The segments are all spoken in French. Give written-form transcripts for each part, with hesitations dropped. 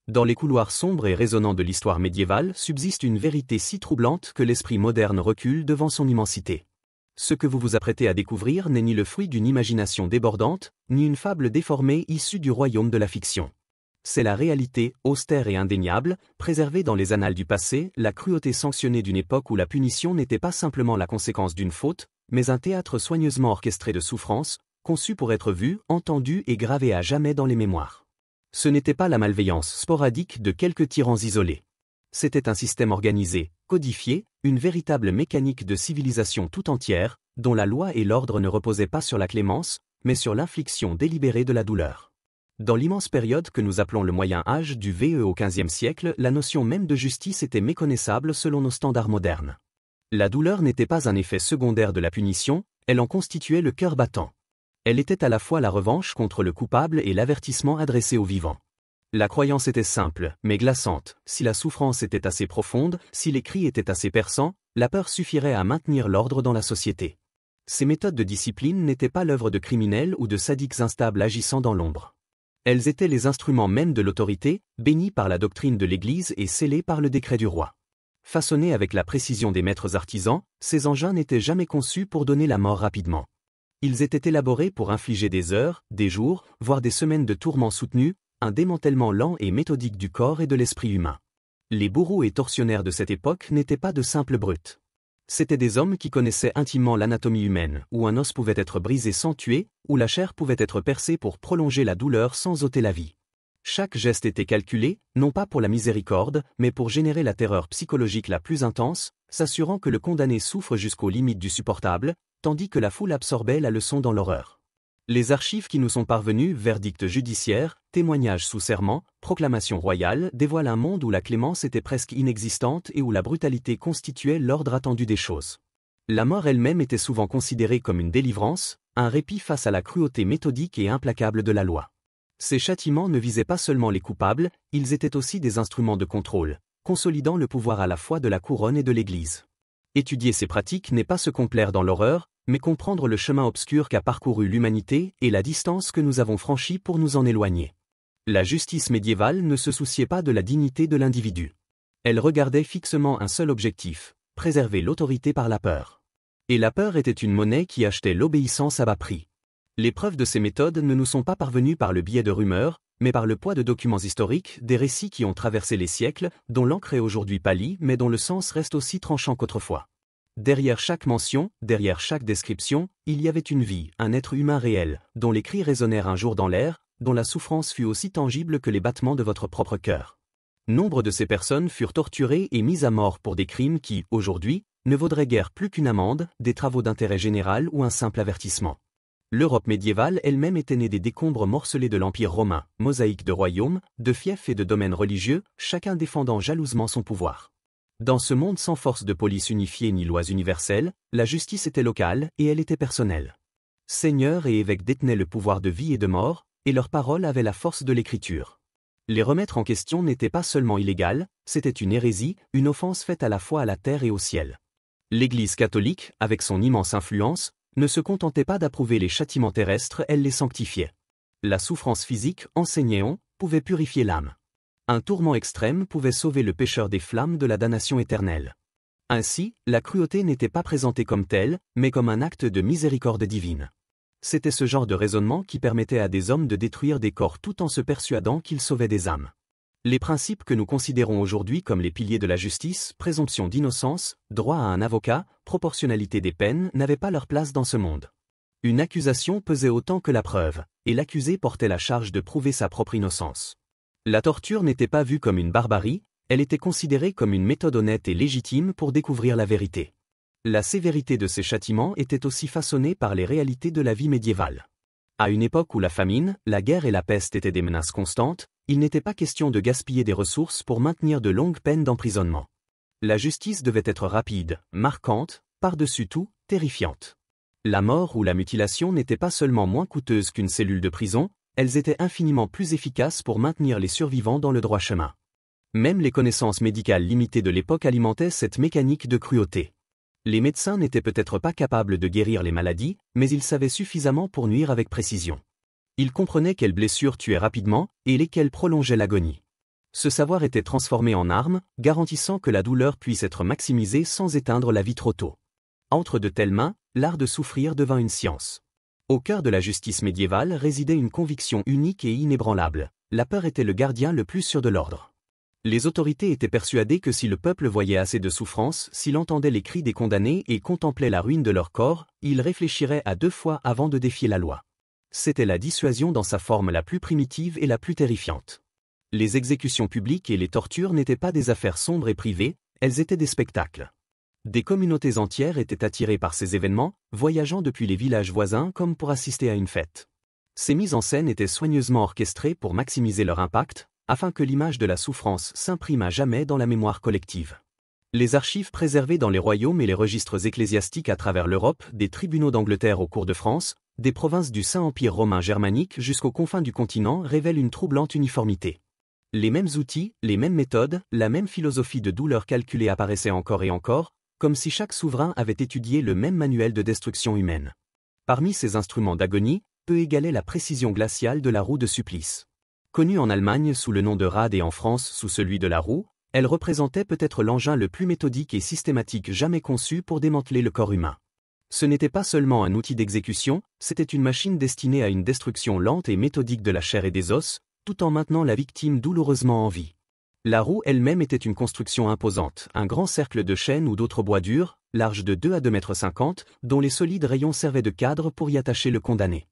Dans les couloirs sombres et résonnants de l'histoire médiévale subsiste une vérité si troublante que l'esprit moderne recule devant son immensité. Ce que vous vous apprêtez à découvrir n'est ni le fruit d'une imagination débordante, ni une fable déformée issue du royaume de la fiction. C'est la réalité, austère et indéniable, préservée dans les annales du passé, la cruauté sanctionnée d'une époque où la punition n'était pas simplement la conséquence d'une faute, mais un théâtre soigneusement orchestré de souffrances, conçu pour être vu, entendu et gravé à jamais dans les mémoires. Ce n'était pas la malveillance sporadique de quelques tyrans isolés. C'était un système organisé, codifié, une véritable mécanique de civilisation tout entière, dont la loi et l'ordre ne reposaient pas sur la clémence, mais sur l'infliction délibérée de la douleur. Dans l'immense période que nous appelons le Moyen Âge du VE au XVe siècle, la notion même de justice était méconnaissable selon nos standards modernes. La douleur n'était pas un effet secondaire de la punition, elle en constituait le cœur battant. Elle était à la fois la revanche contre le coupable et l'avertissement adressé aux vivants. La croyance était simple, mais glaçante, si la souffrance était assez profonde, si les cris étaient assez perçants, la peur suffirait à maintenir l'ordre dans la société. Ces méthodes de discipline n'étaient pas l'œuvre de criminels ou de sadiques instables agissant dans l'ombre. Elles étaient les instruments mêmes de l'autorité, bénis par la doctrine de l'Église et scellés par le décret du roi. Façonnés avec la précision des maîtres artisans, ces engins n'étaient jamais conçus pour donner la mort rapidement. Ils étaient élaborés pour infliger des heures, des jours, voire des semaines de tourments soutenus, un démantèlement lent et méthodique du corps et de l'esprit humain. Les bourreaux et tortionnaires de cette époque n'étaient pas de simples brutes. C'étaient des hommes qui connaissaient intimement l'anatomie humaine, où un os pouvait être brisé sans tuer, où la chair pouvait être percée pour prolonger la douleur sans ôter la vie. Chaque geste était calculé, non pas pour la miséricorde, mais pour générer la terreur psychologique la plus intense, s'assurant que le condamné souffre jusqu'aux limites du supportable, tandis que la foule absorbait la leçon dans l'horreur. Les archives qui nous sont parvenues, verdicts judiciaires, témoignages sous serment, proclamations royales, dévoilent un monde où la clémence était presque inexistante et où la brutalité constituait l'ordre attendu des choses. La mort elle-même était souvent considérée comme une délivrance, un répit face à la cruauté méthodique et implacable de la loi. Ces châtiments ne visaient pas seulement les coupables, ils étaient aussi des instruments de contrôle, consolidant le pouvoir à la fois de la couronne et de l'Église. Étudier ces pratiques n'est pas se complaire dans l'horreur, mais comprendre le chemin obscur qu'a parcouru l'humanité et la distance que nous avons franchie pour nous en éloigner. La justice médiévale ne se souciait pas de la dignité de l'individu. Elle regardait fixement un seul objectif, préserver l'autorité par la peur. Et la peur était une monnaie qui achetait l'obéissance à bas prix. Les preuves de ces méthodes ne nous sont pas parvenues par le biais de rumeurs, mais par le poids de documents historiques, des récits qui ont traversé les siècles, dont l'encre est aujourd'hui pâlie mais dont le sens reste aussi tranchant qu'autrefois. Derrière chaque mention, derrière chaque description, il y avait une vie, un être humain réel, dont les cris résonnèrent un jour dans l'air, dont la souffrance fut aussi tangible que les battements de votre propre cœur. Nombre de ces personnes furent torturées et mises à mort pour des crimes qui, aujourd'hui, ne vaudraient guère plus qu'une amende, des travaux d'intérêt général ou un simple avertissement. L'Europe médiévale elle-même était née des décombres morcelés de l'Empire romain, mosaïque de royaumes, de fiefs et de domaines religieux, chacun défendant jalousement son pouvoir. Dans ce monde sans force de police unifiée ni lois universelles, la justice était locale et elle était personnelle. Seigneurs et évêques détenaient le pouvoir de vie et de mort, et leurs paroles avaient la force de l'écriture. Les remettre en question n'était pas seulement illégal, c'était une hérésie, une offense faite à la fois à la terre et au ciel. L'Église catholique, avec son immense influence, ne se contentait pas d'approuver les châtiments terrestres, elle les sanctifiait. La souffrance physique, enseignait-on, pouvait purifier l'âme. Un tourment extrême pouvait sauver le pécheur des flammes de la damnation éternelle. Ainsi, la cruauté n'était pas présentée comme telle, mais comme un acte de miséricorde divine. C'était ce genre de raisonnement qui permettait à des hommes de détruire des corps tout en se persuadant qu'ils sauvaient des âmes. Les principes que nous considérons aujourd'hui comme les piliers de la justice, présomption d'innocence, droit à un avocat, proportionnalité des peines, n'avaient pas leur place dans ce monde. Une accusation pesait autant que la preuve, et l'accusé portait la charge de prouver sa propre innocence. La torture n'était pas vue comme une barbarie, elle était considérée comme une méthode honnête et légitime pour découvrir la vérité. La sévérité de ces châtiments était aussi façonnée par les réalités de la vie médiévale. À une époque où la famine, la guerre et la peste étaient des menaces constantes, il n'était pas question de gaspiller des ressources pour maintenir de longues peines d'emprisonnement. La justice devait être rapide, marquante, par-dessus tout, terrifiante. La mort ou la mutilation n'étaient pas seulement moins coûteuses qu'une cellule de prison, elles étaient infiniment plus efficaces pour maintenir les survivants dans le droit chemin. Même les connaissances médicales limitées de l'époque alimentaient cette mécanique de cruauté. Les médecins n'étaient peut-être pas capables de guérir les maladies, mais ils savaient suffisamment pour nuire avec précision. Ils comprenaient quelles blessures tuaient rapidement et lesquelles prolongeaient l'agonie. Ce savoir était transformé en arme, garantissant que la douleur puisse être maximisée sans éteindre la vie trop tôt. Entre de telles mains, l'art de souffrir devint une science. Au cœur de la justice médiévale résidait une conviction unique et inébranlable: la peur était le gardien le plus sûr de l'ordre. Les autorités étaient persuadées que si le peuple voyait assez de souffrance, s'il entendait les cris des condamnés et contemplait la ruine de leur corps, il réfléchirait à 2 fois avant de défier la loi. C'était la dissuasion dans sa forme la plus primitive et la plus terrifiante. Les exécutions publiques et les tortures n'étaient pas des affaires sombres et privées, elles étaient des spectacles. Des communautés entières étaient attirées par ces événements, voyageant depuis les villages voisins comme pour assister à une fête. Ces mises en scène étaient soigneusement orchestrées pour maximiser leur impact, afin que l'image de la souffrance s'imprime à jamais dans la mémoire collective. Les archives préservées dans les royaumes et les registres ecclésiastiques à travers l'Europe, des tribunaux d'Angleterre aux cours de France, des provinces du Saint-Empire romain germanique jusqu'aux confins du continent révèlent une troublante uniformité. Les mêmes outils, les mêmes méthodes, la même philosophie de douleur calculée apparaissaient encore et encore, comme si chaque souverain avait étudié le même manuel de destruction humaine. Parmi ces instruments d'agonie, peu égalait la précision glaciale de la roue de supplice. Connue en Allemagne sous le nom de rade et en France sous celui de la roue, elle représentait peut-être l'engin le plus méthodique et systématique jamais conçu pour démanteler le corps humain. Ce n'était pas seulement un outil d'exécution, c'était une machine destinée à une destruction lente et méthodique de la chair et des os, tout en maintenant la victime douloureusement en vie. La roue elle-même était une construction imposante, un grand cercle de chêne ou d'autres bois durs, large de 2 à 2,50 m, dont les solides rayons servaient de cadre pour y attacher le condamné.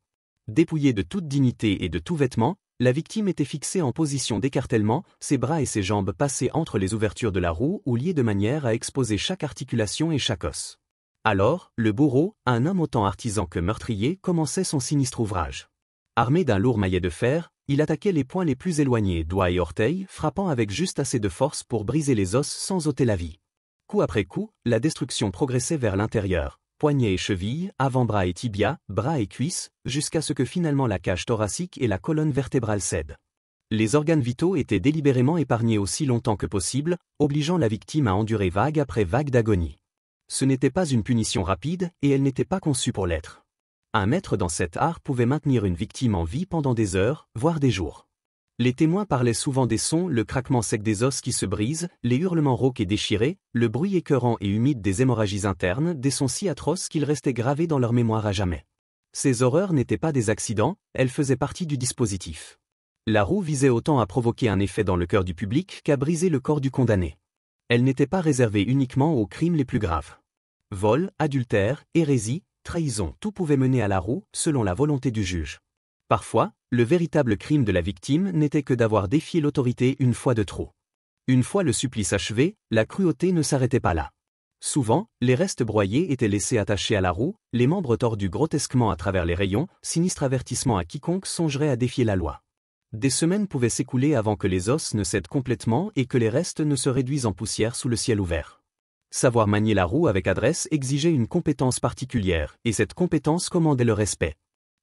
Dépouillée de toute dignité et de tout vêtement, la victime était fixée en position d'écartèlement, ses bras et ses jambes passés entre les ouvertures de la roue ou liés de manière à exposer chaque articulation et chaque os. Alors, le bourreau, un homme autant artisan que meurtrier, commençait son sinistre ouvrage. Armé d'un lourd maillet de fer, il attaquait les points les plus éloignés, doigts et orteils, frappant avec juste assez de force pour briser les os sans ôter la vie. Coup après coup, la destruction progressait vers l'intérieur, poignets et chevilles, avant-bras et tibia, bras et cuisses, jusqu'à ce que finalement la cage thoracique et la colonne vertébrale cèdent. Les organes vitaux étaient délibérément épargnés aussi longtemps que possible, obligeant la victime à endurer vague après vague d'agonie. Ce n'était pas une punition rapide, et elle n'était pas conçue pour l'être. Un maître dans cet art pouvait maintenir une victime en vie pendant des heures, voire des jours. Les témoins parlaient souvent des sons, le craquement sec des os qui se brisent, les hurlements rauques et déchirés, le bruit écœurant et humide des hémorragies internes, des sons si atroces qu'ils restaient gravés dans leur mémoire à jamais. Ces horreurs n'étaient pas des accidents, elles faisaient partie du dispositif. La roue visait autant à provoquer un effet dans le cœur du public qu'à briser le corps du condamné. Elle n'était pas réservée uniquement aux crimes les plus graves. Vol, adultère, hérésie, trahison, tout pouvait mener à la roue, selon la volonté du juge. Parfois, le véritable crime de la victime n'était que d'avoir défié l'autorité une fois de trop. Une fois le supplice achevé, la cruauté ne s'arrêtait pas là. Souvent, les restes broyés étaient laissés attachés à la roue, les membres tordus grotesquement à travers les rayons, sinistre avertissement à quiconque songerait à défier la loi. Des semaines pouvaient s'écouler avant que les os ne cèdent complètement et que les restes ne se réduisent en poussière sous le ciel ouvert. Savoir manier la roue avec adresse exigeait une compétence particulière, et cette compétence commandait le respect.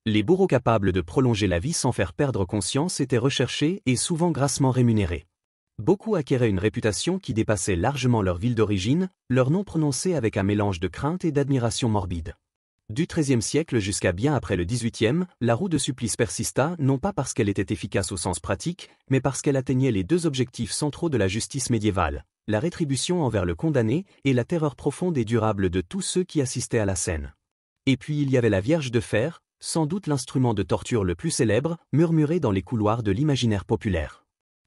Les bourreaux capables de prolonger la vie sans faire perdre conscience étaient recherchés et souvent grassement rémunérés. Beaucoup acquéraient une réputation qui dépassait largement leur ville d'origine, leur nom prononcé avec un mélange de crainte et d'admiration morbide. Du XIIIe siècle jusqu'à bien après le XVIIIe, la roue de supplice persista non pas parce qu'elle était efficace au sens pratique, mais parce qu'elle atteignait les 2 objectifs centraux de la justice médiévale: la rétribution envers le condamné et la terreur profonde et durable de tous ceux qui assistaient à la scène. Et puis il y avait la Vierge de fer, sans doute l'instrument de torture le plus célèbre, murmuré dans les couloirs de l'imaginaire populaire.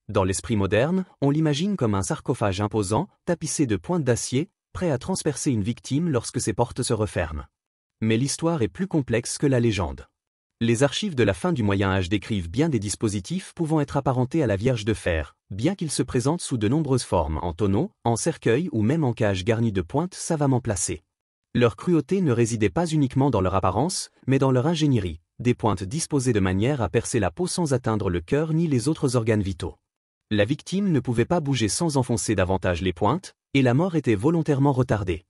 Dans l'esprit moderne, on l'imagine comme un sarcophage imposant, tapissé de pointes d'acier, prêt à transpercer une victime lorsque ses portes se referment. Mais l'histoire est plus complexe que la légende. Les archives de la fin du Moyen Âge décrivent bien des dispositifs pouvant être apparentés à la Vierge de fer, bien qu'ils se présentent sous de nombreuses formes, en tonneaux, en cercueil ou même en cages garnies de pointes savamment placées. Leur cruauté ne résidait pas uniquement dans leur apparence, mais dans leur ingénierie, des pointes disposées de manière à percer la peau sans atteindre le cœur ni les autres organes vitaux. La victime ne pouvait pas bouger sans enfoncer davantage les pointes, et la mort était volontairement retardée.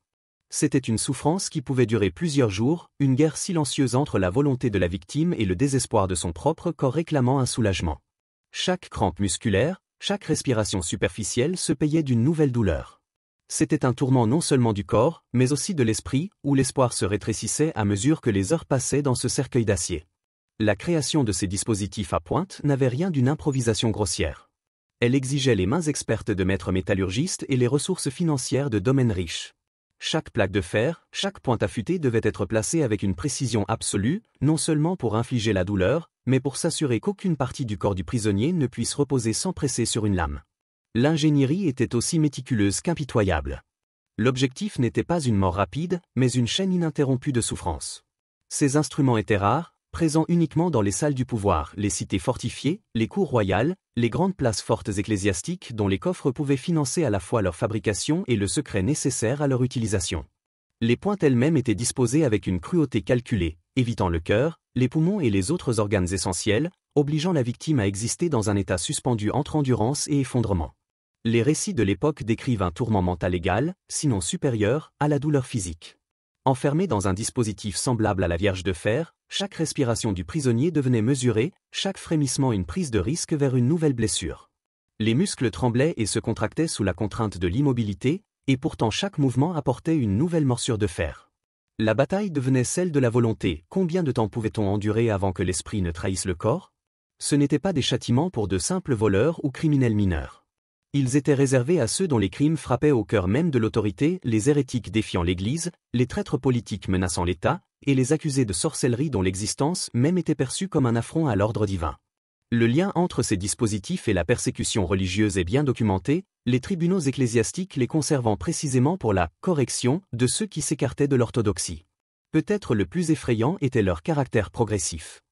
C'était une souffrance qui pouvait durer plusieurs jours, une guerre silencieuse entre la volonté de la victime et le désespoir de son propre corps réclamant un soulagement. Chaque crampe musculaire, chaque respiration superficielle se payait d'une nouvelle douleur. C'était un tourment non seulement du corps, mais aussi de l'esprit, où l'espoir se rétrécissait à mesure que les heures passaient dans ce cercueil d'acier. La création de ces dispositifs à pointe n'avait rien d'une improvisation grossière. Elle exigeait les mains expertes de maîtres métallurgistes et les ressources financières de domaines riches. Chaque plaque de fer, chaque pointe affûtée devait être placée avec une précision absolue, non seulement pour infliger la douleur, mais pour s'assurer qu'aucune partie du corps du prisonnier ne puisse reposer sans presser sur une lame. L'ingénierie était aussi méticuleuse qu'impitoyable. L'objectif n'était pas une mort rapide, mais une chaîne ininterrompue de souffrance. Ces instruments étaient rares, présents uniquement dans les salles du pouvoir, les cités fortifiées, les cours royales, les grandes places fortes ecclésiastiques dont les coffres pouvaient financer à la fois leur fabrication et le secret nécessaire à leur utilisation. Les pointes elles-mêmes étaient disposées avec une cruauté calculée, évitant le cœur, les poumons et les autres organes essentiels, obligeant la victime à exister dans un état suspendu entre endurance et effondrement. Les récits de l'époque décrivent un tourment mental égal, sinon supérieur, à la douleur physique. Enfermé dans un dispositif semblable à la Vierge de fer, chaque respiration du prisonnier devenait mesurée, chaque frémissement une prise de risque vers une nouvelle blessure. Les muscles tremblaient et se contractaient sous la contrainte de l'immobilité, et pourtant chaque mouvement apportait une nouvelle morsure de fer. La bataille devenait celle de la volonté. Combien de temps pouvait-on endurer avant que l'esprit ne trahisse le corps? Ce n'étaient pas des châtiments pour de simples voleurs ou criminels mineurs. Ils étaient réservés à ceux dont les crimes frappaient au cœur même de l'autorité, les hérétiques défiant l'Église, les traîtres politiques menaçant l'État, et les accusés de sorcellerie dont l'existence même était perçue comme un affront à l'ordre divin. Le lien entre ces dispositifs et la persécution religieuse est bien documenté, les tribunaux ecclésiastiques les conservant précisément pour la correction de ceux qui s'écartaient de l'orthodoxie. Peut-être le plus effrayant était leur caractère progressif.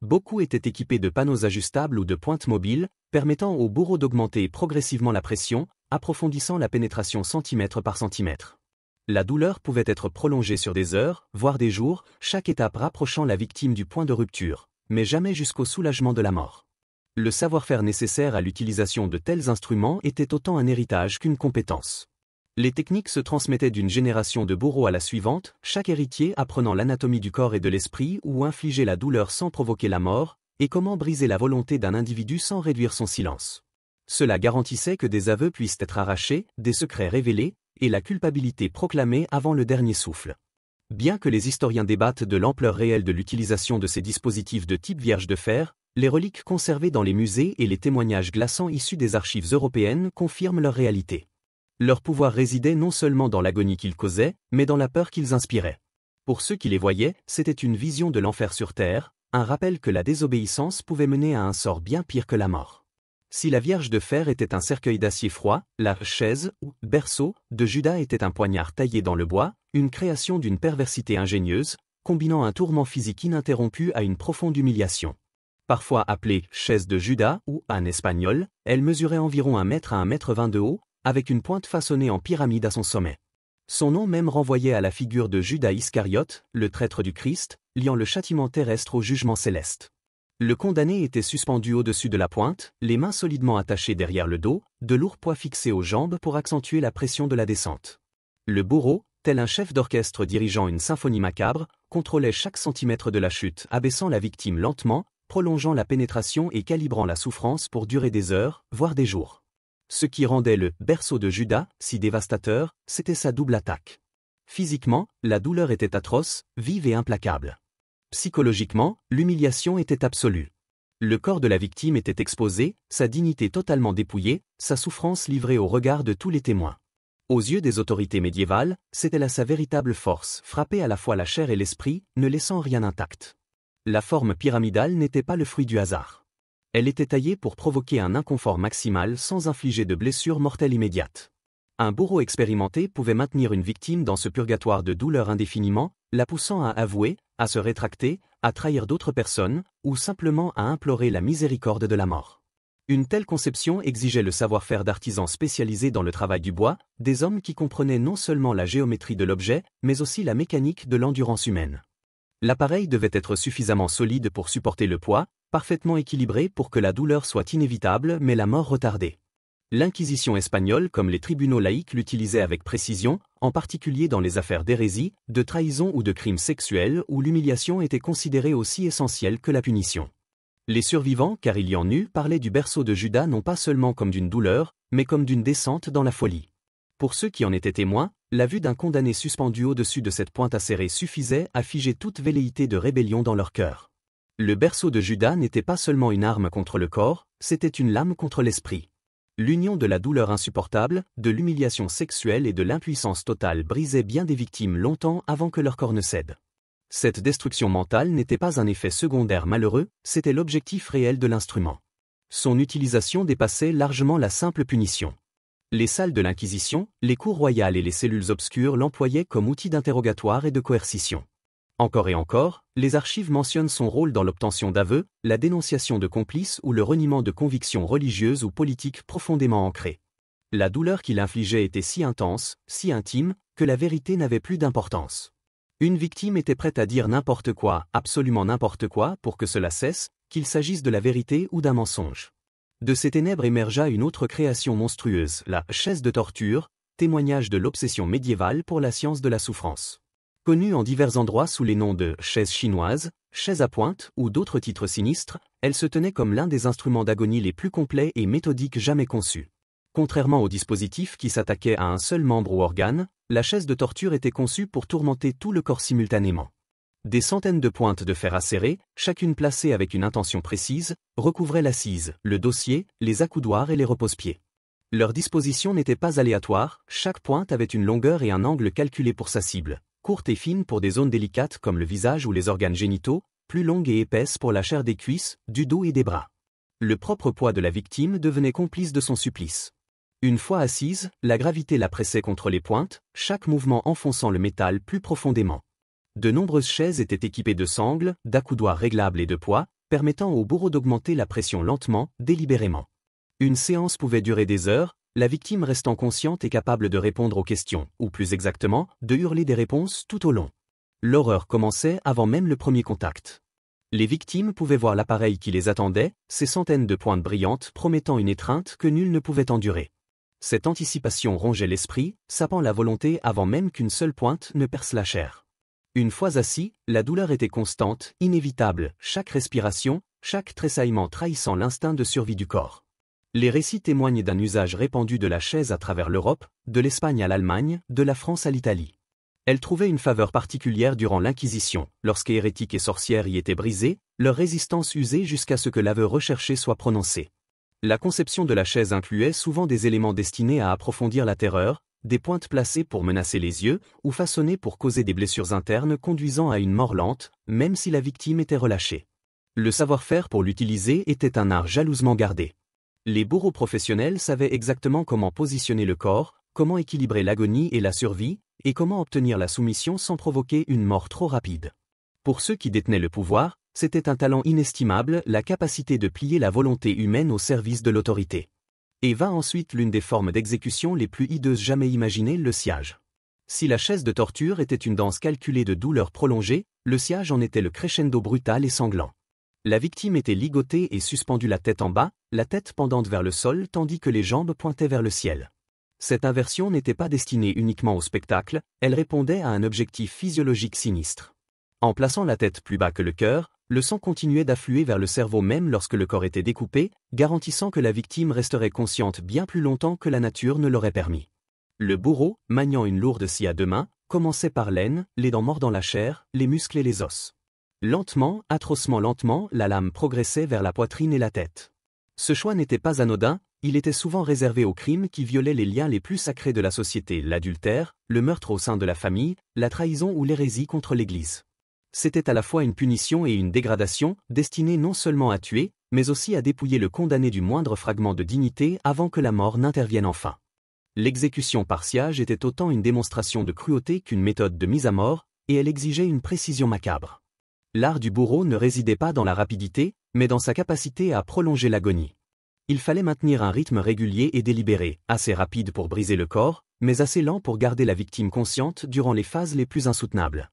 Beaucoup étaient équipés de panneaux ajustables ou de pointes mobiles, permettant au bourreau d'augmenter progressivement la pression, approfondissant la pénétration centimètre par centimètre. La douleur pouvait être prolongée sur des heures, voire des jours, chaque étape rapprochant la victime du point de rupture, mais jamais jusqu'au soulagement de la mort. Le savoir-faire nécessaire à l'utilisation de tels instruments était autant un héritage qu'une compétence. Les techniques se transmettaient d'une génération de bourreaux à la suivante, chaque héritier apprenant l'anatomie du corps et de l'esprit ou infliger la douleur sans provoquer la mort, et comment briser la volonté d'un individu sans réduire son silence. Cela garantissait que des aveux puissent être arrachés, des secrets révélés, et la culpabilité proclamée avant le dernier souffle. Bien que les historiens débattent de l'ampleur réelle de l'utilisation de ces dispositifs de type Vierge de fer, les reliques conservées dans les musées et les témoignages glaçants issus des archives européennes confirment leur réalité. Leur pouvoir résidait non seulement dans l'agonie qu'ils causaient, mais dans la peur qu'ils inspiraient. Pour ceux qui les voyaient, c'était une vision de l'enfer sur terre, un rappel que la désobéissance pouvait mener à un sort bien pire que la mort. Si la Vierge de fer était un cercueil d'acier froid, la chaise, ou berceau, de Judas était un poignard taillé dans le bois, une création d'une perversité ingénieuse, combinant un tourment physique ininterrompu à une profonde humiliation. Parfois appelée chaise de Judas ou, en espagnol, elle mesurait environ 1 mètre à 1,20 m de haut, avec une pointe façonnée en pyramide à son sommet. Son nom même renvoyait à la figure de Judas Iscariote, le traître du Christ, liant le châtiment terrestre au jugement céleste. Le condamné était suspendu au-dessus de la pointe, les mains solidement attachées derrière le dos, de lourds poids fixés aux jambes pour accentuer la pression de la descente. Le bourreau, tel un chef d'orchestre dirigeant une symphonie macabre, contrôlait chaque centimètre de la chute, abaissant la victime lentement, prolongeant la pénétration et calibrant la souffrance pour durer des heures, voire des jours. Ce qui rendait le berceau de Judas si dévastateur, c'était sa double attaque. Physiquement, la douleur était atroce, vive et implacable. Psychologiquement, l'humiliation était absolue. Le corps de la victime était exposé, sa dignité totalement dépouillée, sa souffrance livrée au regard de tous les témoins. Aux yeux des autorités médiévales, c'était là sa véritable force, frapper à la fois la chair et l'esprit, ne laissant rien intact. La forme pyramidale n'était pas le fruit du hasard. Elle était taillée pour provoquer un inconfort maximal sans infliger de blessures mortelles immédiates. Un bourreau expérimenté pouvait maintenir une victime dans ce purgatoire de douleur indéfiniment, la poussant à avouer, à se rétracter, à trahir d'autres personnes, ou simplement à implorer la miséricorde de la mort. Une telle conception exigeait le savoir-faire d'artisans spécialisés dans le travail du bois, des hommes qui comprenaient non seulement la géométrie de l'objet, mais aussi la mécanique de l'endurance humaine. L'appareil devait être suffisamment solide pour supporter le poids, parfaitement équilibré pour que la douleur soit inévitable mais la mort retardée. L'Inquisition espagnole comme les tribunaux laïcs l'utilisaient avec précision, en particulier dans les affaires d'hérésie, de trahison ou de crimes sexuels où l'humiliation était considérée aussi essentielle que la punition. Les survivants, car il y en eut, parlaient du berceau de Judas non pas seulement comme d'une douleur, mais comme d'une descente dans la folie. Pour ceux qui en étaient témoins, la vue d'un condamné suspendu au-dessus de cette pointe acérée suffisait à figer toute velléité de rébellion dans leur cœur. Le berceau de Judas n'était pas seulement une arme contre le corps, c'était une lame contre l'esprit. L'union de la douleur insupportable, de l'humiliation sexuelle et de l'impuissance totale brisait bien des victimes longtemps avant que leur corps ne cède. Cette destruction mentale n'était pas un effet secondaire malheureux, c'était l'objectif réel de l'instrument. Son utilisation dépassait largement la simple punition. Les salles de l'Inquisition, les cours royales et les cellules obscures l'employaient comme outil d'interrogatoire et de coercition. Encore et encore, les archives mentionnent son rôle dans l'obtention d'aveux, la dénonciation de complices ou le reniement de convictions religieuses ou politiques profondément ancrées. La douleur qu'il infligeait était si intense, si intime, que la vérité n'avait plus d'importance. Une victime était prête à dire n'importe quoi, absolument n'importe quoi, pour que cela cesse, qu'il s'agisse de la vérité ou d'un mensonge. De ces ténèbres émergea une autre création monstrueuse, la chaise de torture, témoignage de l'obsession médiévale pour la science de la souffrance. Connue en divers endroits sous les noms de chaise chinoise, chaise à pointe ou d'autres titres sinistres, elle se tenait comme l'un des instruments d'agonie les plus complets et méthodiques jamais conçus. Contrairement au dispositif qui s'attaquait à un seul membre ou organe, la chaise de torture était conçue pour tourmenter tout le corps simultanément. Des centaines de pointes de fer acérées, chacune placée avec une intention précise, recouvraient l'assise, le dossier, les accoudoirs et les repose-pieds. Leur disposition n'était pas aléatoire, chaque pointe avait une longueur et un angle calculés pour sa cible, courte et fine pour des zones délicates comme le visage ou les organes génitaux, plus longue et épaisse pour la chair des cuisses, du dos et des bras. Le propre poids de la victime devenait complice de son supplice. Une fois assise, la gravité la pressait contre les pointes, chaque mouvement enfonçant le métal plus profondément. De nombreuses chaises étaient équipées de sangles, d'accoudoirs réglables et de poids, permettant au bourreau d'augmenter la pression lentement, délibérément. Une séance pouvait durer des heures, la victime restant consciente et capable de répondre aux questions, ou plus exactement, de hurler des réponses tout au long. L'horreur commençait avant même le premier contact. Les victimes pouvaient voir l'appareil qui les attendait, ces centaines de pointes brillantes promettant une étreinte que nul ne pouvait endurer. Cette anticipation rongeait l'esprit, sapant la volonté avant même qu'une seule pointe ne perce la chair. Une fois assis, la douleur était constante, inévitable, chaque respiration, chaque tressaillement trahissant l'instinct de survie du corps. Les récits témoignent d'un usage répandu de la chaise à travers l'Europe, de l'Espagne à l'Allemagne, de la France à l'Italie. Elle trouvait une faveur particulière durant l'Inquisition, lorsque hérétiques et sorcières y étaient brisés, leur résistance usée jusqu'à ce que l'aveu recherché soit prononcé. La conception de la chaise incluait souvent des éléments destinés à approfondir la terreur, des pointes placées pour menacer les yeux, ou façonnées pour causer des blessures internes conduisant à une mort lente, même si la victime était relâchée. Le savoir-faire pour l'utiliser était un art jalousement gardé. Les bourreaux professionnels savaient exactement comment positionner le corps, comment équilibrer l'agonie et la survie, et comment obtenir la soumission sans provoquer une mort trop rapide. Pour ceux qui détenaient le pouvoir, c'était un talent inestimable, la capacité de plier la volonté humaine au service de l'autorité. Et vint ensuite l'une des formes d'exécution les plus hideuses jamais imaginées, le sciage. Si la chaise de torture était une danse calculée de douleurs prolongées, le sciage en était le crescendo brutal et sanglant. La victime était ligotée et suspendue la tête en bas, la tête pendante vers le sol tandis que les jambes pointaient vers le ciel. Cette inversion n'était pas destinée uniquement au spectacle, elle répondait à un objectif physiologique sinistre. En plaçant la tête plus bas que le cœur, le sang continuait d'affluer vers le cerveau même lorsque le corps était découpé, garantissant que la victime resterait consciente bien plus longtemps que la nature ne l'aurait permis. Le bourreau, maniant une lourde scie à deux mains, commençait par l'aine, les dents mordant la chair, les muscles et les os. Lentement, atrocement lentement, la lame progressait vers la poitrine et la tête. Ce choix n'était pas anodin, il était souvent réservé aux crimes qui violaient les liens les plus sacrés de la société, l'adultère, le meurtre au sein de la famille, la trahison ou l'hérésie contre l'Église. C'était à la fois une punition et une dégradation, destinée non seulement à tuer, mais aussi à dépouiller le condamné du moindre fragment de dignité avant que la mort n'intervienne enfin. L'exécution par sciage était autant une démonstration de cruauté qu'une méthode de mise à mort, et elle exigeait une précision macabre. L'art du bourreau ne résidait pas dans la rapidité, mais dans sa capacité à prolonger l'agonie. Il fallait maintenir un rythme régulier et délibéré, assez rapide pour briser le corps, mais assez lent pour garder la victime consciente durant les phases les plus insoutenables.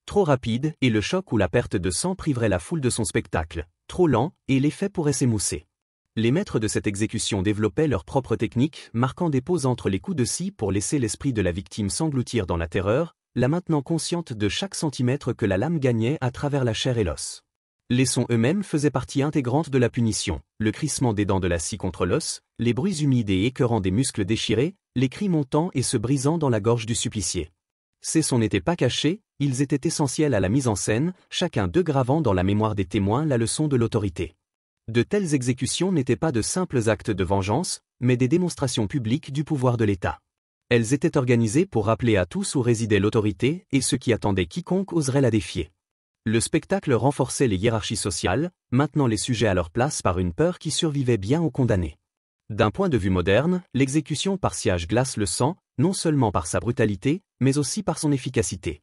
Trop rapide, et le choc ou la perte de sang priverait la foule de son spectacle. Trop lent, et l'effet pourrait s'émousser. Les maîtres de cette exécution développaient leur propre technique, marquant des pauses entre les coups de scie pour laisser l'esprit de la victime s'engloutir dans la terreur, la maintenant consciente de chaque centimètre que la lame gagnait à travers la chair et l'os. Les sons eux-mêmes faisaient partie intégrante de la punition, le crissement des dents de la scie contre l'os, les bruits humides et écœurants des muscles déchirés, les cris montant et se brisant dans la gorge du supplicié. Ces sons n'étaient pas cachés, ils étaient essentiels à la mise en scène, chacun d'eux gravant dans la mémoire des témoins la leçon de l'autorité. De telles exécutions n'étaient pas de simples actes de vengeance, mais des démonstrations publiques du pouvoir de l'État. Elles étaient organisées pour rappeler à tous où résidait l'autorité et ceux qui attendaient quiconque oserait la défier. Le spectacle renforçait les hiérarchies sociales, maintenant les sujets à leur place par une peur qui survivait bien aux condamnés. D'un point de vue moderne, l'exécution par sciage glace le sang, non seulement par sa brutalité, mais aussi par son efficacité.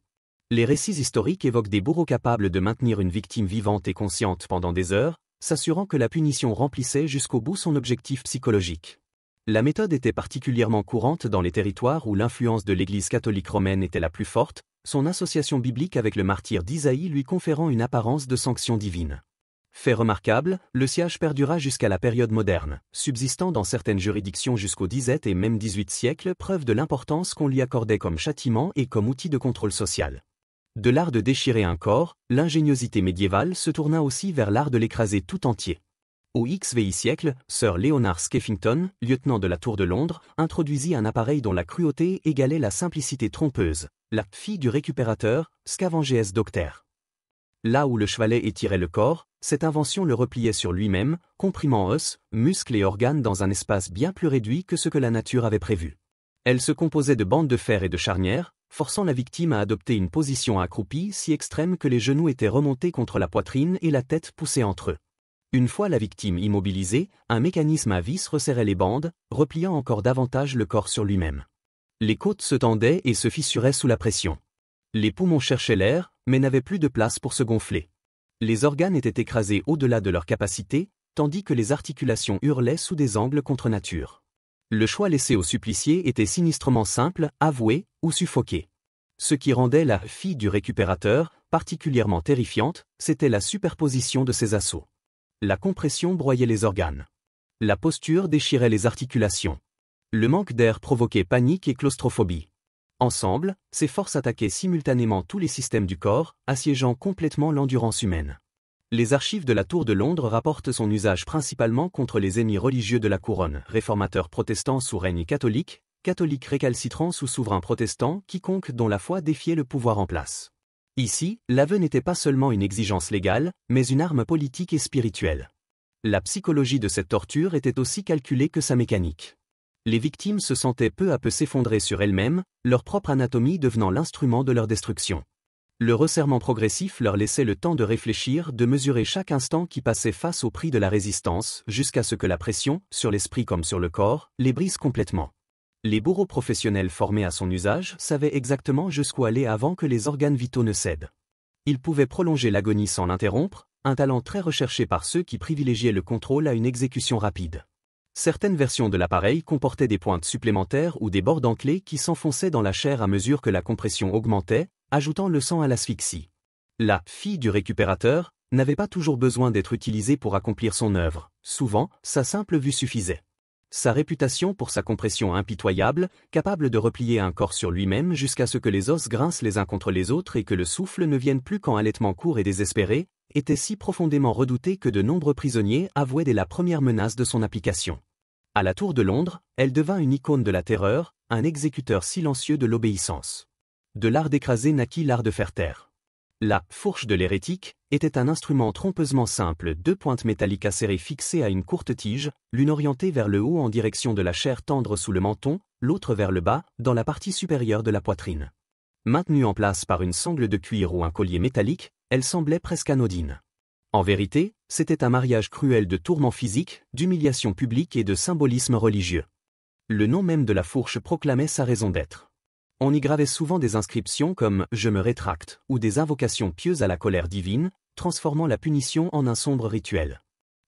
Les récits historiques évoquent des bourreaux capables de maintenir une victime vivante et consciente pendant des heures, s'assurant que la punition remplissait jusqu'au bout son objectif psychologique. La méthode était particulièrement courante dans les territoires où l'influence de l'Église catholique romaine était la plus forte, son association biblique avec le martyr d'Isaïe lui conférant une apparence de sanction divine. Fait remarquable, le sciage perdura jusqu'à la période moderne, subsistant dans certaines juridictions jusqu'au XVIIe et même XVIIIe siècle, preuve de l'importance qu'on lui accordait comme châtiment et comme outil de contrôle social. De l'art de déchirer un corps, l'ingéniosité médiévale se tourna aussi vers l'art de l'écraser tout entier. Au XVI siècle, Sir Leonard Skeffington, lieutenant de la Tour de Londres, introduisit un appareil dont la cruauté égalait la simplicité trompeuse, la fille du récupérateur, Scavenge's Docter. Là où le chevalet étirait le corps, cette invention le repliait sur lui-même, comprimant os, muscles et organes dans un espace bien plus réduit que ce que la nature avait prévu. Elle se composait de bandes de fer et de charnières, forçant la victime à adopter une position accroupie si extrême que les genoux étaient remontés contre la poitrine et la tête poussée entre eux. Une fois la victime immobilisée, un mécanisme à vis resserrait les bandes, repliant encore davantage le corps sur lui-même. Les côtes se tendaient et se fissuraient sous la pression. Les poumons cherchaient l'air, mais n'avaient plus de place pour se gonfler. Les organes étaient écrasés au-delà de leur capacité, tandis que les articulations hurlaient sous des angles contre nature. Le choix laissé aux suppliciés était sinistrement simple, avouer ou suffoquer. Ce qui rendait la fille du récupérateur particulièrement terrifiante, c'était la superposition de ces assauts. La compression broyait les organes. La posture déchirait les articulations. Le manque d'air provoquait panique et claustrophobie. Ensemble, ces forces attaquaient simultanément tous les systèmes du corps, assiégeant complètement l'endurance humaine. Les archives de la Tour de Londres rapportent son usage principalement contre les ennemis religieux de la couronne, réformateurs protestants sous règne catholique, catholiques récalcitrants sous souverain protestant, quiconque dont la foi défiait le pouvoir en place. Ici, l'aveu n'était pas seulement une exigence légale, mais une arme politique et spirituelle. La psychologie de cette torture était aussi calculée que sa mécanique. Les victimes se sentaient peu à peu s'effondrer sur elles-mêmes, leur propre anatomie devenant l'instrument de leur destruction. Le resserrement progressif leur laissait le temps de réfléchir, de mesurer chaque instant qui passait face au prix de la résistance, jusqu'à ce que la pression, sur l'esprit comme sur le corps, les brise complètement. Les bourreaux professionnels formés à son usage savaient exactement jusqu'où aller avant que les organes vitaux ne cèdent. Ils pouvaient prolonger l'agonie sans l'interrompre, un talent très recherché par ceux qui privilégiaient le contrôle à une exécution rapide. Certaines versions de l'appareil comportaient des pointes supplémentaires ou des bords dentelés qui s'enfonçaient dans la chair à mesure que la compression augmentait, ajoutant le sang à l'asphyxie. La fille du récupérateur n'avait pas toujours besoin d'être utilisée pour accomplir son œuvre, souvent, sa simple vue suffisait. Sa réputation pour sa compression impitoyable, capable de replier un corps sur lui-même jusqu'à ce que les os grincent les uns contre les autres et que le souffle ne vienne plus qu'en halètement court et désespéré, était si profondément redoutée que de nombreux prisonniers avouaient dès la première menace de son application. À la Tour de Londres, elle devint une icône de la terreur, un exécuteur silencieux de l'obéissance. De l'art d'écraser naquit l'art de faire taire. La fourche de l'hérétique était un instrument trompeusement simple, deux pointes métalliques acérées fixées à une courte tige, l'une orientée vers le haut en direction de la chair tendre sous le menton, l'autre vers le bas, dans la partie supérieure de la poitrine. Maintenue en place par une sangle de cuir ou un collier métallique, elle semblait presque anodine. En vérité, c'était un mariage cruel de tourments physiques, d'humiliation publique et de symbolisme religieux. Le nom même de la fourche proclamait sa raison d'être. On y gravait souvent des inscriptions comme « Je me rétracte » ou des invocations pieuses à la colère divine, transformant la punition en un sombre rituel.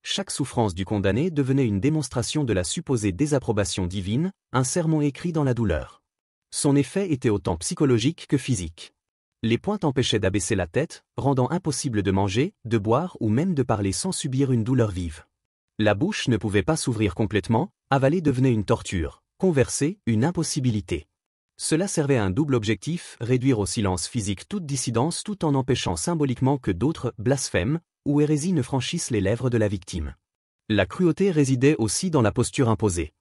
Chaque souffrance du condamné devenait une démonstration de la supposée désapprobation divine, un sermon écrit dans la douleur. Son effet était autant psychologique que physique. Les pointes empêchaient d'abaisser la tête, rendant impossible de manger, de boire ou même de parler sans subir une douleur vive. La bouche ne pouvait pas s'ouvrir complètement, avaler devenait une torture, converser, une impossibilité. Cela servait à un double objectif, réduire au silence physique toute dissidence tout en empêchant symboliquement que d'autres blasphèmes ou hérésies ne franchissent les lèvres de la victime. La cruauté résidait aussi dans la posture imposée.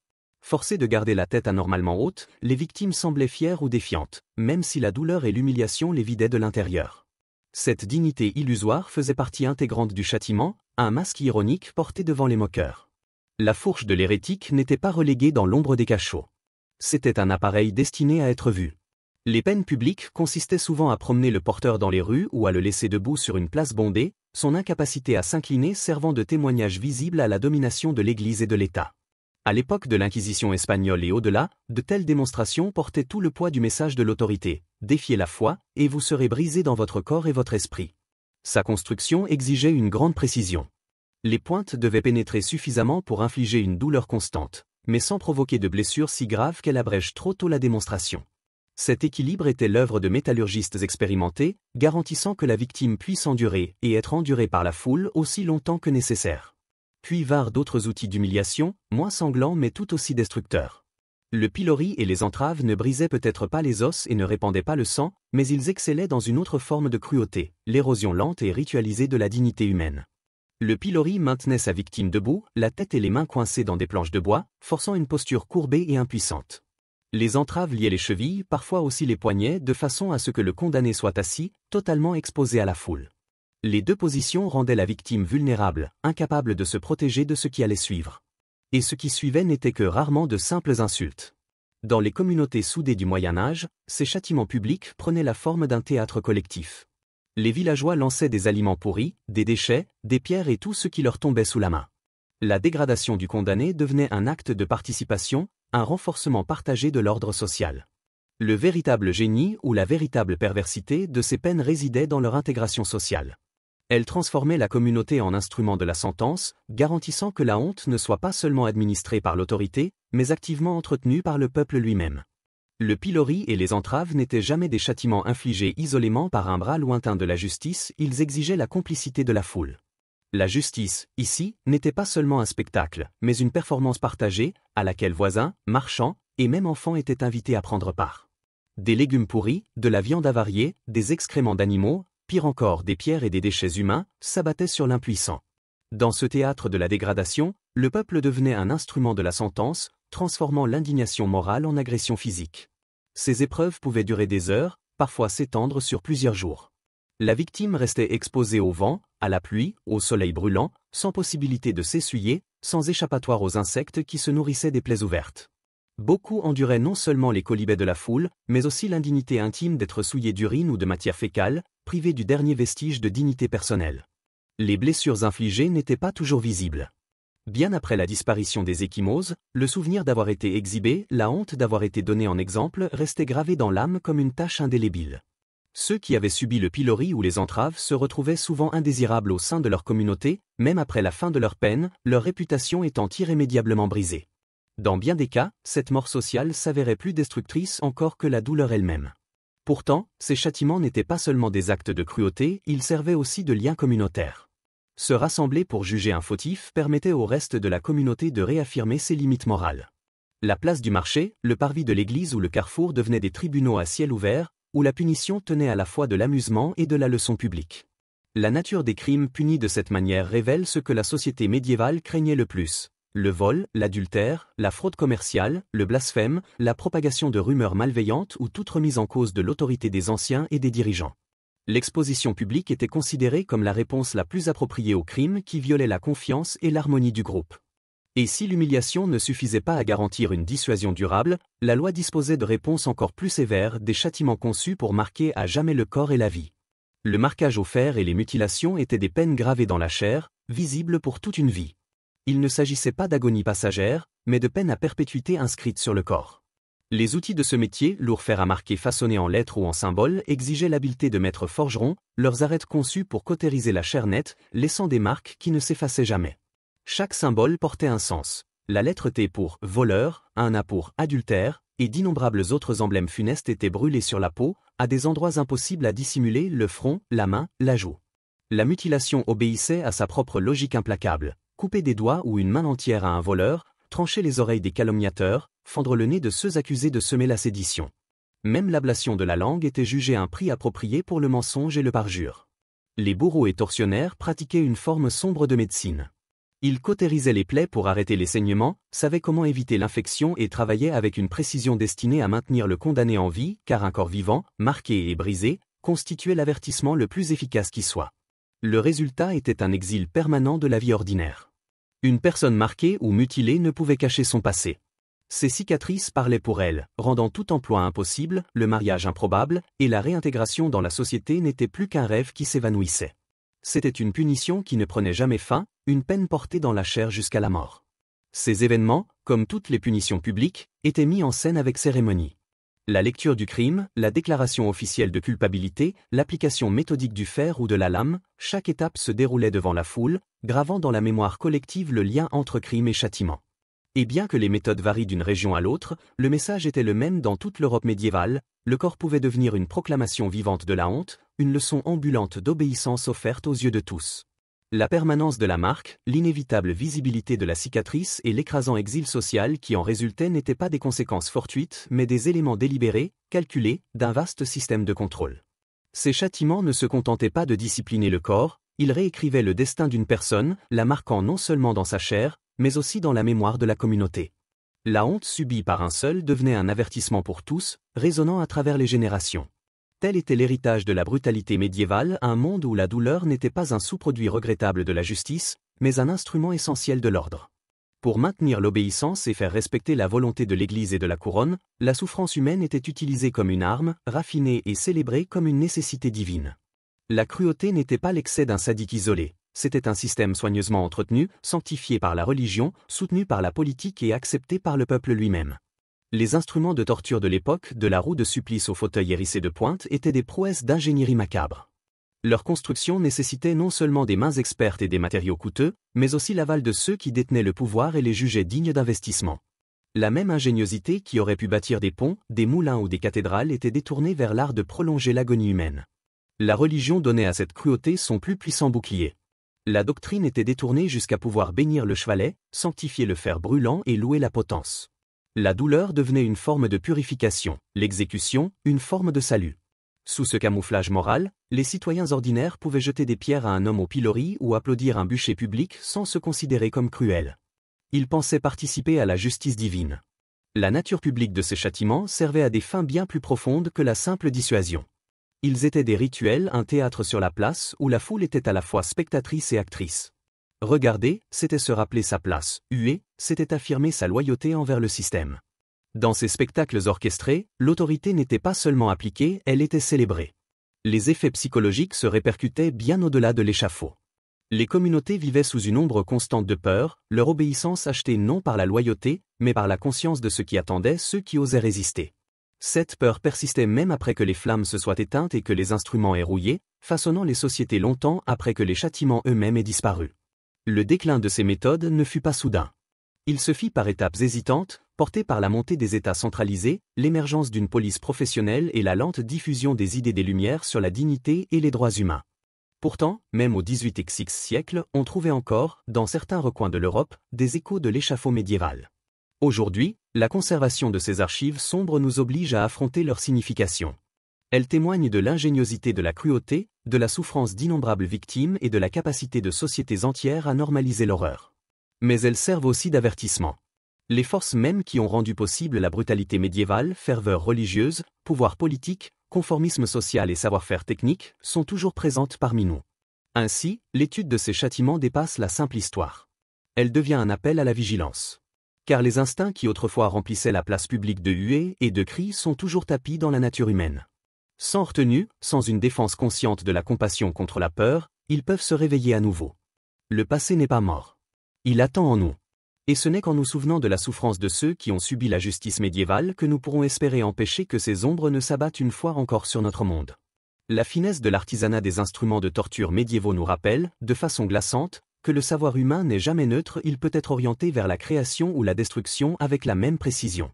Forcées de garder la tête anormalement haute, les victimes semblaient fières ou défiantes, même si la douleur et l'humiliation les vidaient de l'intérieur. Cette dignité illusoire faisait partie intégrante du châtiment, un masque ironique porté devant les moqueurs. La fourche de l'hérétique n'était pas reléguée dans l'ombre des cachots. C'était un appareil destiné à être vu. Les peines publiques consistaient souvent à promener le porteur dans les rues ou à le laisser debout sur une place bondée, son incapacité à s'incliner servant de témoignage visible à la domination de l'Église et de l'État. À l'époque de l'Inquisition espagnole et au-delà, de telles démonstrations portaient tout le poids du message de l'autorité, défiez la foi, et vous serez brisé dans votre corps et votre esprit. Sa construction exigeait une grande précision. Les pointes devaient pénétrer suffisamment pour infliger une douleur constante, mais sans provoquer de blessure si grave qu'elle abrège trop tôt la démonstration. Cet équilibre était l'œuvre de métallurgistes expérimentés, garantissant que la victime puisse endurer et être endurée par la foule aussi longtemps que nécessaire. Puis vinrent d'autres outils d'humiliation, moins sanglants mais tout aussi destructeurs. Le pilori et les entraves ne brisaient peut-être pas les os et ne répandaient pas le sang, mais ils excellaient dans une autre forme de cruauté, l'érosion lente et ritualisée de la dignité humaine. Le pilori maintenait sa victime debout, la tête et les mains coincées dans des planches de bois, forçant une posture courbée et impuissante. Les entraves liaient les chevilles, parfois aussi les poignets, de façon à ce que le condamné soit assis, totalement exposé à la foule. Les deux positions rendaient la victime vulnérable, incapable de se protéger de ce qui allait suivre. Et ce qui suivait n'était que rarement de simples insultes. Dans les communautés soudées du Moyen Âge, ces châtiments publics prenaient la forme d'un théâtre collectif. Les villageois lançaient des aliments pourris, des déchets, des pierres et tout ce qui leur tombait sous la main. La dégradation du condamné devenait un acte de participation, un renforcement partagé de l'ordre social. Le véritable génie ou la véritable perversité de ces peines résidait dans leur intégration sociale. Elles transformaient la communauté en instrument de la sentence, garantissant que la honte ne soit pas seulement administrée par l'autorité, mais activement entretenue par le peuple lui-même. Le pilori et les entraves n'étaient jamais des châtiments infligés isolément par un bras lointain de la justice, ils exigeaient la complicité de la foule. La justice, ici, n'était pas seulement un spectacle, mais une performance partagée, à laquelle voisins, marchands, et même enfants étaient invités à prendre part. Des légumes pourris, de la viande avariée, des excréments d'animaux, pire encore des pierres et des déchets humains, s'abattaient sur l'impuissant. Dans ce théâtre de la dégradation, le peuple devenait un instrument de la sentence, transformant l'indignation morale en agression physique. Ces épreuves pouvaient durer des heures, parfois s'étendre sur plusieurs jours. La victime restait exposée au vent, à la pluie, au soleil brûlant, sans possibilité de s'essuyer, sans échappatoire aux insectes qui se nourrissaient des plaies ouvertes. Beaucoup enduraient non seulement les quolibets de la foule, mais aussi l'indignité intime d'être souillés d'urine ou de matière fécale, privés du dernier vestige de dignité personnelle. Les blessures infligées n'étaient pas toujours visibles. Bien après la disparition des ecchymoses, le souvenir d'avoir été exhibé, la honte d'avoir été donné en exemple restait gravé dans l'âme comme une tache indélébile. Ceux qui avaient subi le pilori ou les entraves se retrouvaient souvent indésirables au sein de leur communauté, même après la fin de leur peine, leur réputation étant irrémédiablement brisée. Dans bien des cas, cette mort sociale s'avérait plus destructrice encore que la douleur elle-même. Pourtant, ces châtiments n'étaient pas seulement des actes de cruauté, ils servaient aussi de lien communautaire. Se rassembler pour juger un fautif permettait au reste de la communauté de réaffirmer ses limites morales. La place du marché, le parvis de l'église ou le carrefour devenaient des tribunaux à ciel ouvert, où la punition tenait à la fois de l'amusement et de la leçon publique. La nature des crimes punis de cette manière révèle ce que la société médiévale craignait le plus: le vol, l'adultère, la fraude commerciale, le blasphème, la propagation de rumeurs malveillantes ou toute remise en cause de l'autorité des anciens et des dirigeants. L'exposition publique était considérée comme la réponse la plus appropriée au crime qui violait la confiance et l'harmonie du groupe. Et si l'humiliation ne suffisait pas à garantir une dissuasion durable, la loi disposait de réponses encore plus sévères, des châtiments conçus pour marquer à jamais le corps et la vie. Le marquage au fer et les mutilations étaient des peines gravées dans la chair, visibles pour toute une vie. Il ne s'agissait pas d'agonie passagère, mais de peines à perpétuité inscrites sur le corps. Les outils de ce métier, lourds fers à marquer façonnés en lettres ou en symboles, exigeaient l'habileté de maîtres forgerons, leurs arêtes conçues pour cautériser la chair nette, laissant des marques qui ne s'effaçaient jamais. Chaque symbole portait un sens. La lettre T pour voleur, un A pour adultère, et d'innombrables autres emblèmes funestes étaient brûlés sur la peau, à des endroits impossibles à dissimuler: le front, la main, la joue. La mutilation obéissait à sa propre logique implacable: couper des doigts ou une main entière à un voleur, trancher les oreilles des calomniateurs, fendre le nez de ceux accusés de semer la sédition. Même l'ablation de la langue était jugée un prix approprié pour le mensonge et le parjure. Les bourreaux et tortionnaires pratiquaient une forme sombre de médecine. Ils cautérisaient les plaies pour arrêter les saignements, savaient comment éviter l'infection et travaillaient avec une précision destinée à maintenir le condamné en vie, car un corps vivant, marqué et brisé, constituait l'avertissement le plus efficace qui soit. Le résultat était un exil permanent de la vie ordinaire. Une personne marquée ou mutilée ne pouvait cacher son passé. Ces cicatrices parlaient pour elle, rendant tout emploi impossible, le mariage improbable, et la réintégration dans la société n'était plus qu'un rêve qui s'évanouissait. C'était une punition qui ne prenait jamais fin, une peine portée dans la chair jusqu'à la mort. Ces événements, comme toutes les punitions publiques, étaient mis en scène avec cérémonie. La lecture du crime, la déclaration officielle de culpabilité, l'application méthodique du fer ou de la lame, chaque étape se déroulait devant la foule, gravant dans la mémoire collective le lien entre crime et châtiment. Et bien que les méthodes varient d'une région à l'autre, le message était le même dans toute l'Europe médiévale, le corps pouvait devenir une proclamation vivante de la honte, une leçon ambulante d'obéissance offerte aux yeux de tous. La permanence de la marque, l'inévitable visibilité de la cicatrice et l'écrasant exil social qui en résultait n'étaient pas des conséquences fortuites mais des éléments délibérés, calculés, d'un vaste système de contrôle. Ces châtiments ne se contentaient pas de discipliner le corps, ils réécrivaient le destin d'une personne, la marquant non seulement dans sa chair, mais aussi dans la mémoire de la communauté. La honte subie par un seul devenait un avertissement pour tous, résonnant à travers les générations. Tel était l'héritage de la brutalité médiévale, un monde où la douleur n'était pas un sous-produit regrettable de la justice, mais un instrument essentiel de l'ordre. Pour maintenir l'obéissance et faire respecter la volonté de l'Église et de la couronne, la souffrance humaine était utilisée comme une arme, raffinée et célébrée comme une nécessité divine. La cruauté n'était pas l'excès d'un sadique isolé. C'était un système soigneusement entretenu, sanctifié par la religion, soutenu par la politique et accepté par le peuple lui-même. Les instruments de torture de l'époque, de la roue de supplice au fauteuil hérissé de pointe, étaient des prouesses d'ingénierie macabre. Leur construction nécessitait non seulement des mains expertes et des matériaux coûteux, mais aussi l'aval de ceux qui détenaient le pouvoir et les jugeaient dignes d'investissement. La même ingéniosité qui aurait pu bâtir des ponts, des moulins ou des cathédrales était détournée vers l'art de prolonger l'agonie humaine. La religion donnait à cette cruauté son plus puissant bouclier. La doctrine était détournée jusqu'à pouvoir bénir le chevalet, sanctifier le fer brûlant et louer la potence. La douleur devenait une forme de purification, l'exécution, une forme de salut. Sous ce camouflage moral, les citoyens ordinaires pouvaient jeter des pierres à un homme au pilori ou applaudir un bûcher public sans se considérer comme cruel. Ils pensaient participer à la justice divine. La nature publique de ces châtiments servait à des fins bien plus profondes que la simple dissuasion. Ils étaient des rituels, un théâtre sur la place où la foule était à la fois spectatrice et actrice. Regarder, c'était se rappeler sa place, huer, c'était affirmer sa loyauté envers le système. Dans ces spectacles orchestrés, l'autorité n'était pas seulement appliquée, elle était célébrée. Les effets psychologiques se répercutaient bien au-delà de l'échafaud. Les communautés vivaient sous une ombre constante de peur, leur obéissance achetée non par la loyauté, mais par la conscience de ce qui attendait ceux qui osaient résister. Cette peur persistait même après que les flammes se soient éteintes et que les instruments aient rouillé, façonnant les sociétés longtemps après que les châtiments eux-mêmes aient disparu. Le déclin de ces méthodes ne fut pas soudain. Il se fit par étapes hésitantes, porté par la montée des États centralisés, l'émergence d'une police professionnelle et la lente diffusion des idées des Lumières sur la dignité et les droits humains. Pourtant, même au XVIIIe et XVIe siècle, on trouvait encore, dans certains recoins de l'Europe, des échos de l'échafaud médiéval. Aujourd'hui, la conservation de ces archives sombres nous oblige à affronter leur signification. Elles témoignent de l'ingéniosité de la cruauté, de la souffrance d'innombrables victimes et de la capacité de sociétés entières à normaliser l'horreur. Mais elles servent aussi d'avertissement. Les forces mêmes qui ont rendu possible la brutalité médiévale, ferveur religieuse, pouvoir politique, conformisme social et savoir-faire technique, sont toujours présentes parmi nous. Ainsi, l'étude de ces châtiments dépasse la simple histoire. Elle devient un appel à la vigilance. Car les instincts qui autrefois remplissaient la place publique de huées et de cris sont toujours tapis dans la nature humaine. Sans retenue, sans une défense consciente de la compassion contre la peur, ils peuvent se réveiller à nouveau. Le passé n'est pas mort. Il attend en nous. Et ce n'est qu'en nous souvenant de la souffrance de ceux qui ont subi la justice médiévale que nous pourrons espérer empêcher que ces ombres ne s'abattent une fois encore sur notre monde. La finesse de l'artisanat des instruments de torture médiévaux nous rappelle, de façon glaçante, que le savoir humain n'est jamais neutre, il peut être orienté vers la création ou la destruction avec la même précision.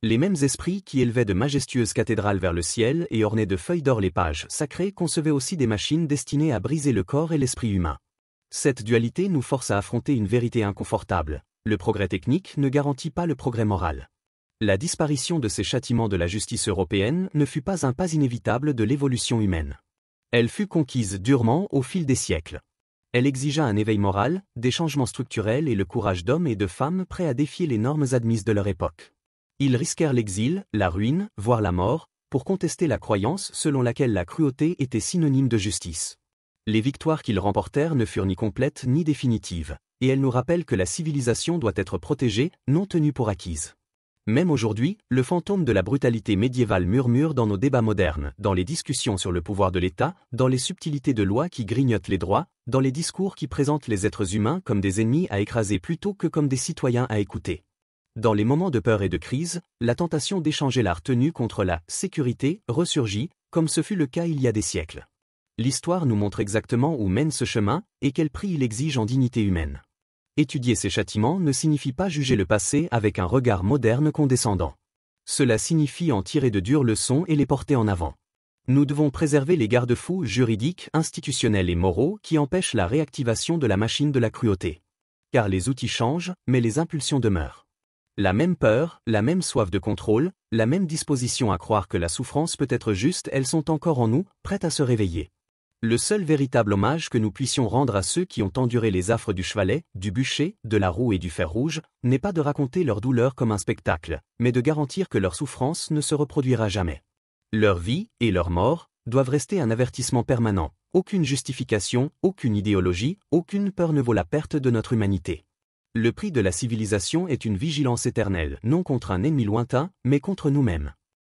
Les mêmes esprits qui élevaient de majestueuses cathédrales vers le ciel et ornaient de feuilles d'or les pages sacrées concevaient aussi des machines destinées à briser le corps et l'esprit humain. Cette dualité nous force à affronter une vérité inconfortable. Le progrès technique ne garantit pas le progrès moral. La disparition de ces châtiments de la justice européenne ne fut pas un pas inévitable de l'évolution humaine. Elle fut conquise durement au fil des siècles. Elle exigea un éveil moral, des changements structurels et le courage d'hommes et de femmes prêts à défier les normes admises de leur époque. Ils risquèrent l'exil, la ruine, voire la mort, pour contester la croyance selon laquelle la cruauté était synonyme de justice. Les victoires qu'ils remportèrent ne furent ni complètes ni définitives. et elle nous rappelle que la civilisation doit être protégée, non tenue pour acquise. Même aujourd'hui, le fantôme de la brutalité médiévale murmure dans nos débats modernes, dans les discussions sur le pouvoir de l'État, dans les subtilités de lois qui grignotent les droits, dans les discours qui présentent les êtres humains comme des ennemis à écraser plutôt que comme des citoyens à écouter. Dans les moments de peur et de crise, la tentation d'échanger la retenue contre la sécurité ressurgit, comme ce fut le cas il y a des siècles. L'histoire nous montre exactement où mène ce chemin et quel prix il exige en dignité humaine. Étudier ces châtiments ne signifie pas juger le passé avec un regard moderne condescendant. Cela signifie en tirer de dures leçons et les porter en avant. Nous devons préserver les garde-fous juridiques, institutionnels et moraux qui empêchent la réactivation de la machine de la cruauté. Car les outils changent, mais les impulsions demeurent. La même peur, la même soif de contrôle, la même disposition à croire que la souffrance peut être juste, elles sont encore en nous, prêtes à se réveiller. Le seul véritable hommage que nous puissions rendre à ceux qui ont enduré les affres du chevalet, du bûcher, de la roue et du fer rouge, n'est pas de raconter leur douleur comme un spectacle, mais de garantir que leur souffrance ne se reproduira jamais. Leur vie, et leur mort, doivent rester un avertissement permanent. Aucune justification, aucune idéologie, aucune peur ne vaut la perte de notre humanité. Le prix de la civilisation est une vigilance éternelle, non contre un ennemi lointain, mais contre nous-mêmes.